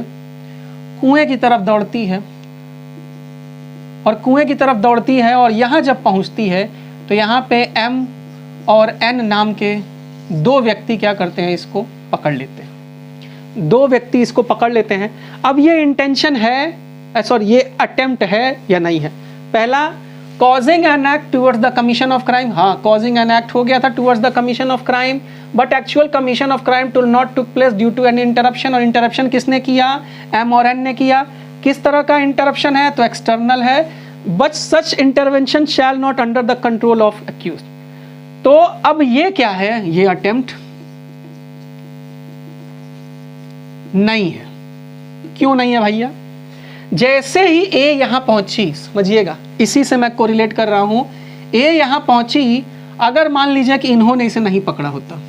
कुएं की तरफ दौड़ती है, और कुएं की तरफ दौड़ती है, और यहाँ जब पहुँचती है तो यहाँ पे M और N नाम के दो व्यक्ति क्या करते हैं, इसको पकड़ लेते हैं। दो व्यक्ति इसको पकड़ लेते हैं। अब ये इंटेंशन है, सॉरी, ये अटेम्प्ट है या नहीं है? पहला, causing an act towards the commission of crime. हाँ, कॉजिंग एन एक्ट हो गया था towards the commission of crime, but actual commission of crime to not took place due to an interruption. और इंटरप्शन किसने किया? M और N ने किया। किस तरह का इंटरप्शन है? तो एक्सटर्नल है। But such intervention shall not under the control of accused. तो अब ये क्या है? ये अटेम्प्ट नहीं है। क्यों नहीं है भैया? जैसे ही A यहां पहुंची, समझिएगा, इसी से मैं कोरिलेट कर रहा हूं, A यहां पहुंची, अगर मान लीजिए कि इन्होंने इसे नहीं पकड़ा होता,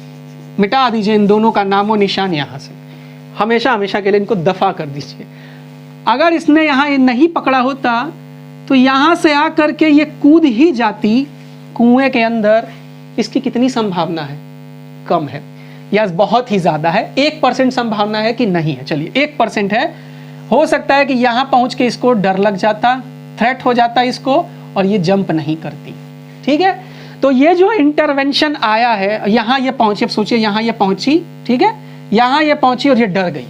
मिटा दीजिए इन दोनों का नामो निशान यहां से, हमेशा हमेशा के लिए इनको दफा कर दीजिए। अगर इसने यहां नहीं पकड़ा होता तो यहां से आकर के ये कूद ही जाती कुएं के अंदर। इसकी कितनी संभावना है? कम है या बहुत ही ज्यादा है? 1% संभावना है कि नहीं है? चलिए 1% है। हो सकता है कि यहां पहुंच के इसको डर लग जाता, थ्रेट हो जाता इसको, और ये जंप नहीं करती। ठीक है, तो ये जो इंटरवेंशन आया है, यहां ये पहुंची, अब सोचिए यहां ये पहुंची, ठीक है, यहां ये पहुंची और ये डर गई।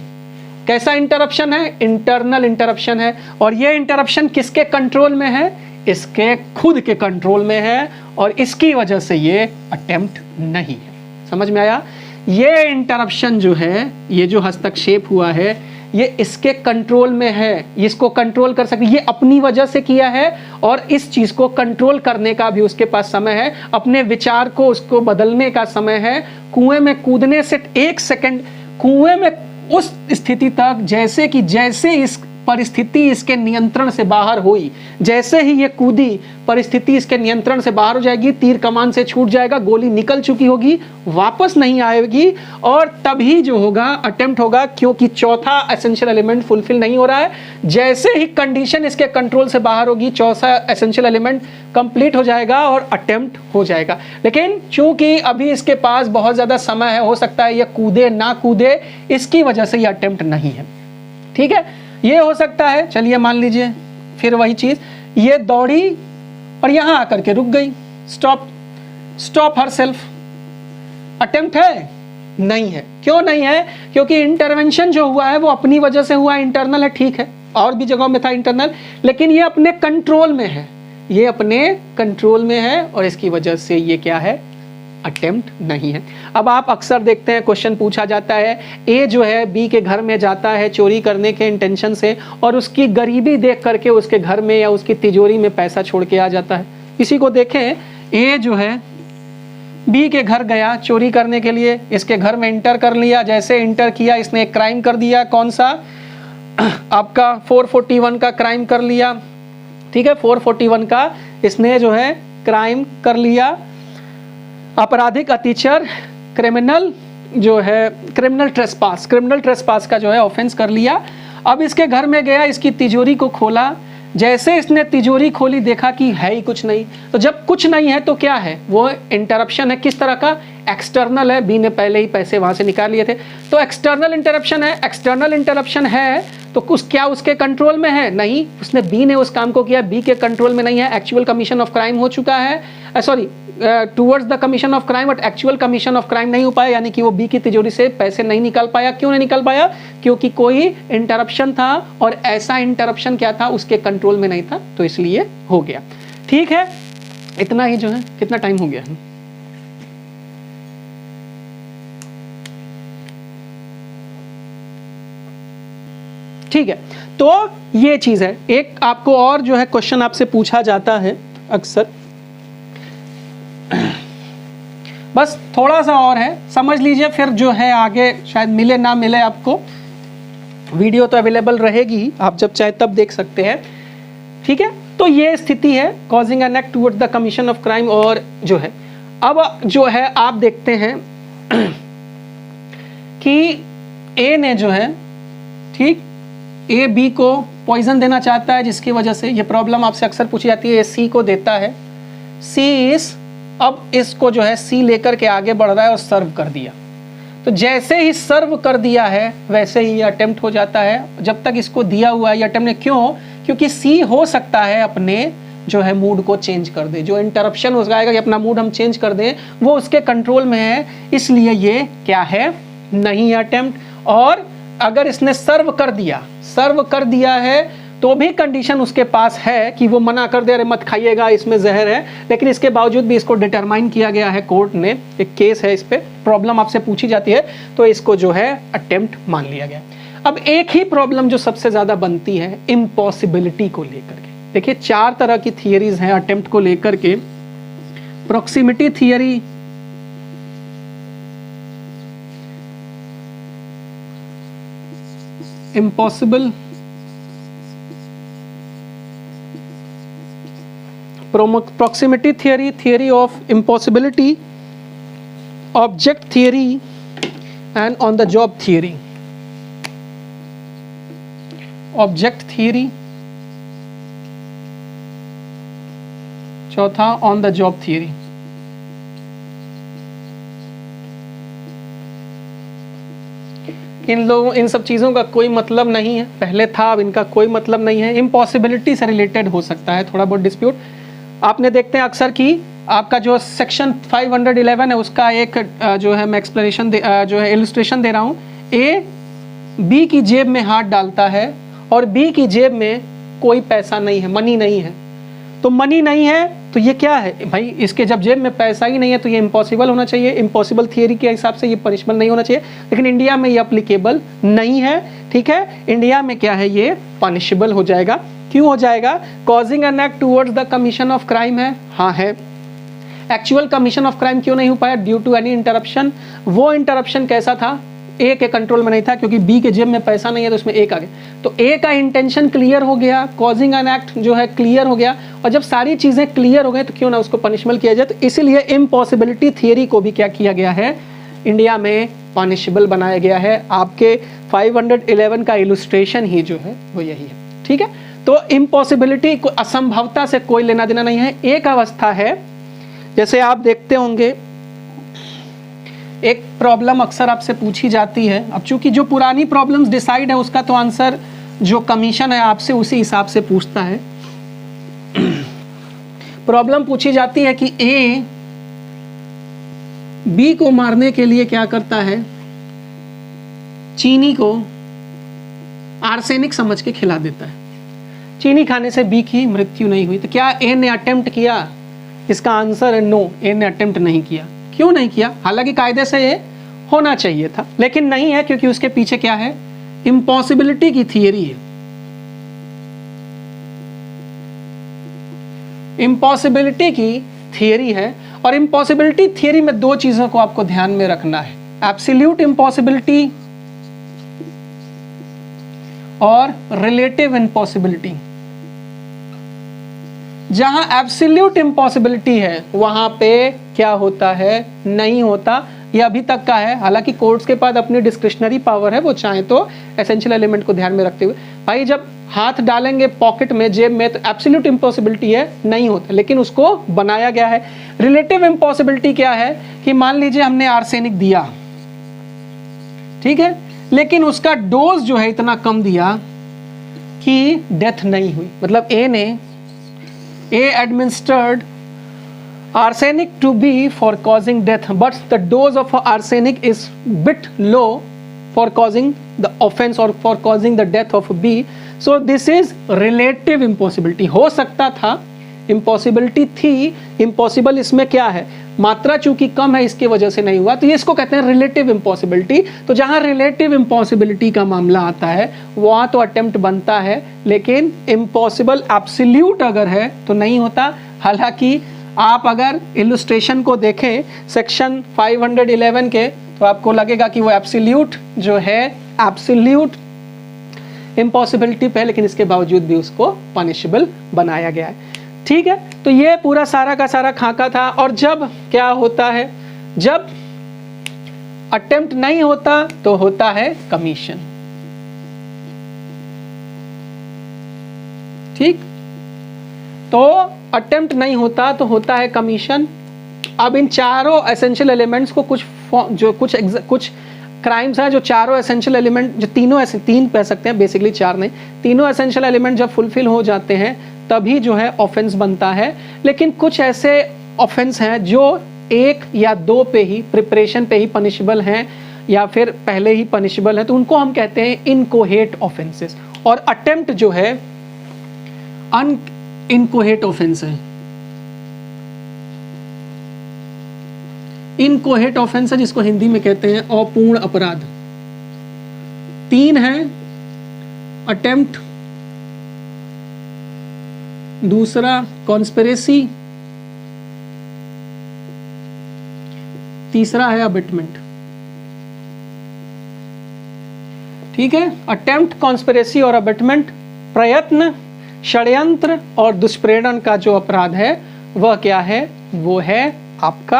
कैसा इंटरप्शन है? इंटरनल इंटरप्शन है। और ये इंटरप्शन किसके कंट्रोल में है? इसके खुद के कंट्रोल में है, और इसकी वजह से ये अटेम्प्ट नहीं है। समझ में आया? ये इंटरप्शन जो है, ये जो हस्तक्षेप हुआ है, ये इसके कंट्रोल में है, इसको कंट्रोल कर सकते, ये अपनी वजह से किया है, और इस चीज को कंट्रोल करने का भी उसके पास समय है, अपने विचार को उसको बदलने का समय है। कुएं में कूदने से 1 सेकंड, कुएं में उस स्थिति तक जैसे इस परिस्थिति इसके नियंत्रण से बाहर हुई, जैसे ही ये कूदी, परिस्थिति इसके नियंत्रण से बाहर हो जाएगी, तीर कमान से छूट जाएगा, गोली निकल चुकी होगी, वापस नहीं आएगी, और तभी जो होगा अटेम्प्ट होगा, क्योंकि चौथा एसेंशियल एलिमेंट फुलफिल नहीं हो रहा है। जैसे ही कंडीशन इसके कंट्रोल से बाहर होगी, चौथा एसेंशियल एलिमेंट कंप्लीट हो जाएगा और अटेम्प्ट हो जाएगा। लेकिन चूंकि अभी इसके पास बहुत ज्यादा समय है, हो सकता है ये कूदे ना कूदे, इसकी वजह से ये अटेम्प्ट नहीं है। ठीक है, ये हो सकता है। चलिए मान लीजिए फिर वही चीज, ये दौड़ी और यहां आकर के रुक गई, स्टॉप हर सेल्फ। अटेम्प्ट है? नहीं है। क्यों नहीं है? क्योंकि इंटरवेंशन जो हुआ है वो अपनी वजह से हुआ, इंटरनल है, ठीक है, और भी जगहों में था इंटरनल, लेकिन ये अपने कंट्रोल में है, ये अपने कंट्रोल में है, और इसकी वजह से ये क्या है? अटेम्प्ट नहीं है। अब आप अक्सर देखते हैं क्वेश्चन पूछा जाता है, ए जो है बी के घर में जाता है चोरी करने के इंटेंशन से, और उसकी गरीबी देख करके उसके घर में या उसकी तिजोरी में पैसा छोड़ के आ जाता है। इसी को देखें, ए जो है बी के घर गया चोरी करने के लिए, इसके घर में इंटर कर लिया, जैसे इंटर किया इसने एक क्राइम कर दिया। कौन सा? आपका 441 का क्राइम कर लिया। ठीक है, 441 का इसने जो है क्राइम कर लिया, आपराधिक अतिचर, क्रिमिनल जो है क्रिमिनल ट्रेसपास का जो है ऑफेंस कर लिया। अब इसके घर में गया, इसकी तिजोरी को खोला, जैसे इसने तिजोरी खोली देखा कि है ही कुछ नहीं। तो जब कुछ नहीं है तो क्या है, वो इंटरप्शन है। किस तरह का? एक्सटर्नल है, बी ने पहले ही पैसे वहां से निकाल लिए थे, तो एक्सटर्नल इंटरप्शन है। एक्सटर्नल इंटरप्शन है तो कुछ क्या उसके कंट्रोल में है? नहीं, उसने बी ने उस काम को किया, बी के कंट्रोल में नहीं है। एक्चुअल कमीशन ऑफ क्राइम हो चुका है, sorry towards the commission of crime, but actual commission of crime नहीं हो पाया, यानी कि वो बी की तिजोरी से पैसे नहीं निकाल पाया। क्यों नहीं निकाल पाया? क्योंकि कोई इंटरप्शन था, और ऐसा इंटरप्शन क्या था, उसके कंट्रोल में नहीं था, तो इसलिए हो गया। ठीक है, इतना ही जो है। कितना टाइम हो गया? ठीक है, तो ये चीज है। एक आपको और जो है क्वेश्चन आपसे पूछा जाता है अक्सर, बस थोड़ा सा और है, समझ लीजिए, फिर जो है आगे शायद मिले ना मिले आपको, वीडियो तो अवेलेबल रहेगी, आप जब चाहे तब देख सकते हैं। ठीक है, तो ये स्थिति है causing an act towards the commission of crime. और जो है अब जो है आप देखते हैं कि ए ने जो है, ठीक, ए बी को पॉइजन देना चाहता है, जिसकी वजह से ये प्रॉब्लम आपसे अक्सर पूछी जाती है। ए सी को देता है, सी इस, अब इसको जो है सी लेकर के आगे बढ़ रहा है और सर्व कर दिया। तो जैसे ही सर्व कर दिया है वैसे ही ये अटेम्प्ट हो जाता है। जब तक इसको दिया हुआ है ये अटेम्प्ट नहीं। क्यों? क्योंकि सी हो सकता है अपने जो है मूड को चेंज कर दे, जो इंटरप्शन हो जाएगा कि अपना मूड हम चेंज कर दें, वो उसके कंट्रोल में है, इसलिए ये क्या है, नहीं है अटेम्प्ट। और अगर इसने सर्व कर दिया है तो भी कंडीशन उसके पास है कि वो मना कर दे, अरे मत खाइएगा, इसमें जहर है, लेकिन इसके बावजूद भी इसको डिटरमाइन किया गया है कोर्ट ने, एक केस है, इस पे प्रॉब्लम आपसे पूछी जाती है, तो इसको जो है अटेम्प्ट मान लिया गया। अब एक ही प्रॉब्लम जो सबसे ज्यादा बनती है इम्पॉसिबिलिटी को लेकर के। देखिए 4 तरह की थियरीज हैं अटेम्प्ट को लेकर के। Proximity theory, impossible, proximity theory, theory of impossibility, object theory and on the job theory. Object theory, चौथा on the job theory. इन सब चीज़ों का कोई मतलब नहीं है, पहले था, अब इनका कोई मतलब नहीं है। इम्पॉसिबिलिटी से रिलेटेड हो सकता है थोड़ा बहुत डिस्प्यूट। आपने देखते हैं अक्सर कि आपका जो सेक्शन 511 है उसका एक जो है मैं एक्सप्लेनेशन जो है इलस्ट्रेशन दे रहा हूँ। ए बी की जेब में हाथ डालता है और बी की जेब में कोई पैसा नहीं है, मनी नहीं है। तो मनी नहीं है तो ये क्या है भाई, इसके जब जेब में पैसा ही नहीं है तो ये इम्पॉसिबल होना चाहिए। इम्पॉसिबल थियरी के हिसाब से ये पनिशमेंट नहीं होना चाहिए, लेकिन इंडिया में ये अप्लीकेबल नहीं है। ठीक है, इंडिया में क्या है, ये पनिशेबल हो जाएगा। क्यों हो जाएगा? Causing an act towards the commission of crime है, हाँ है। एक्चुअल कमीशन ऑफ क्राइम क्यों नहीं हो पाया? Due to any interruption. वो इंटरप्शन कैसा था? ए के कंट्रोल में नहीं था, क्योंकि बी के जेब में पैसा नहीं है तो उसमें ए आ गया। तो ए का इंटेंशन क्लियर हो गया, कॉजिंग एन एक्ट जो है क्लियर हो गया। और जब सारी चीजें क्लियर हो गई तो क्यों ना उसको पनिशमेंट किया जाए। तो इसीलिए इम्पॉसिबिलिटी थियरी को भी क्या किया गया है, इंडिया में पनिशेबल बनाया गया है। आपके 511 का इलस्ट्रेशन ही जो है वो यही है। ठीक है, तो इम्पॉसिबिलिटी को असंभवता से कोई लेना देना नहीं है। एक अवस्था है, जैसे आप देखते होंगे एक प्रॉब्लम अक्सर आपसे पूछी जाती है। अब चूंकि जो पुरानी प्रॉब्लम्स डिसाइड है उसका तो आंसर जो कमीशन है आपसे उसी हिसाब से पूछता है। प्रॉब्लम पूछी जाती है कि ए बी को मारने के लिए क्या करता है, चीनी को आर्सेनिक समझ के खिला देता है। चीनी खाने से बी की मृत्यु नहीं हुई। तो क्या ए ने अटेम्प्ट किया? इसका आंसर है नो, ए ने अटेम्प्ट नहीं किया। क्यों नहीं किया? हालांकि कायदे से ये होना चाहिए था, लेकिन नहीं है, क्योंकि उसके पीछे क्या है, इम्पॉसिबिलिटी की थियरी है। इम्पॉसिबिलिटी की थियरी है, और इम्पॉसिबिलिटी थियरी में 2 चीजों को आपको ध्यान में रखना है, एब्सोल्यूट इम्पॉसिबिलिटी और रिलेटिव इम्पॉसिबिलिटी। जहां एब्सोल्यूट इम्पॉसिबिलिटी है वहां पे क्या होता है, नहीं होता, ये अभी तक का है। हालांकि कोर्ट्स के पास अपनी डिस्क्रिशनरी पावर है, वो चाहे तो एसेंशियल एलिमेंट को ध्यान में रखते हुए, भाई जब हाथ डालेंगे पॉकेट में, जेब में, तो एब्सोल्यूट इम्पॉसिबिलिटी है, नहीं होता, लेकिन उसको बनाया गया है। रिलेटिव इम्पॉसिबिलिटी क्या है कि मान लीजिए हमने आर्सेनिक दिया, ठीक है, लेकिन उसका डोज जो है इतना कम दिया कि डेथ नहीं हुई। मतलब ए administered arsenic to B for causing death, but the dose of arsenic is bit low for causing the offense or for causing the death of B. So this is relative impossibility. हो सकता था, impossibility थी, impossible इसमें क्या है, मात्रा चूंकि कम है इसकी वजह से नहीं हुआ, तो ये इसको कहते हैं रिलेटिव इम्पॉसिबिलिटी। तो जहां रिलेटिव इम्पॉसिबिलिटी का मामला आता है वहां तो अटेम्प्ट बनता है, लेकिन इम्पॉसिबल एब्सोल्यूट अगर है तो नहीं होता। हालांकि आप अगर इलस्ट्रेशन को देखें सेक्शन 511 के, तो आपको लगेगा कि वो एब्सोल्यूट जो है, एब्सोल्यूट इम्पॉसिबिलिटी पे है, लेकिन इसके बावजूद भी उसको पनिशेबल बनाया गया है। ठीक है, तो ये पूरा सारा का सारा खाका था। और जब क्या होता है, जब अटेम्प्ट नहीं होता तो होता है कमीशन। ठीक, तो अटेम्प्ट नहीं होता तो होता है कमीशन। अब इन चारों एसेंशियल एलिमेंट्स को कुछ क्राइम्स हैं जो चारों एसेंशियल एलिमेंट, जो तीन कह सकते हैं, बेसिकली चार नहीं, तीनों एसेंशियल एलिमेंट जब फुलफिल हो जाते हैं तभी जो है ऑफेंस बनता है। लेकिन कुछ ऐसे ऑफेंस हैं जो 1 या 2 पे ही, प्रिपरेशन पे ही पनिशेबल हैं या फिर पहले ही पनिशेबल है, तो उनको हम कहते हैं इनकोहेट ऑफेंसेस। और अटेम्प्ट जो है इनकोहेट ऑफेंस है, इनकोहेट ऑफेंस है, जिसको हिंदी में कहते हैं अपूर्ण अपराध। 3 है अटेम्प्ट, दूसरा कॉन्स्पिरेसी, तीसरा है अबेटमेंट। ठीक है, अटेम्प्ट, कॉन्स्पिरेसी और अबेटमेंट, प्रयत्न, षड्यंत्र और दुष्प्रेरण का जो अपराध है वह क्या है, वो है आपका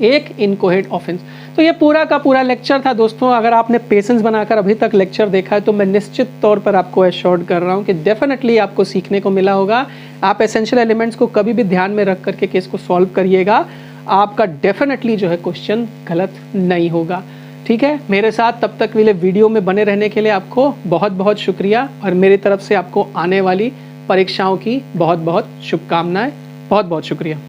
एक इनकोहेट ऑफेंस। तो ये पूरा का पूरा लेक्चर था दोस्तों। अगर आपने पेशेंस बनाकर अभी तक लेक्चर देखा है तो मैं निश्चित तौर पर आपको एश्योर्ड कर रहा हूँ कि डेफिनेटली आपको सीखने को मिला होगा। आप एसेंशियल एलिमेंट्स को कभी भी ध्यान में रख करके केस को सॉल्व करिएगा, आपका डेफिनेटली जो है क्वेश्चन गलत नहीं होगा। ठीक है, मेरे साथ तब तक के लिए वीडियो में बने रहने के लिए आपको बहुत बहुत शुक्रिया, और मेरी तरफ से आपको आने वाली परीक्षाओं की बहुत बहुत शुभकामनाएं। बहुत बहुत शुक्रिया।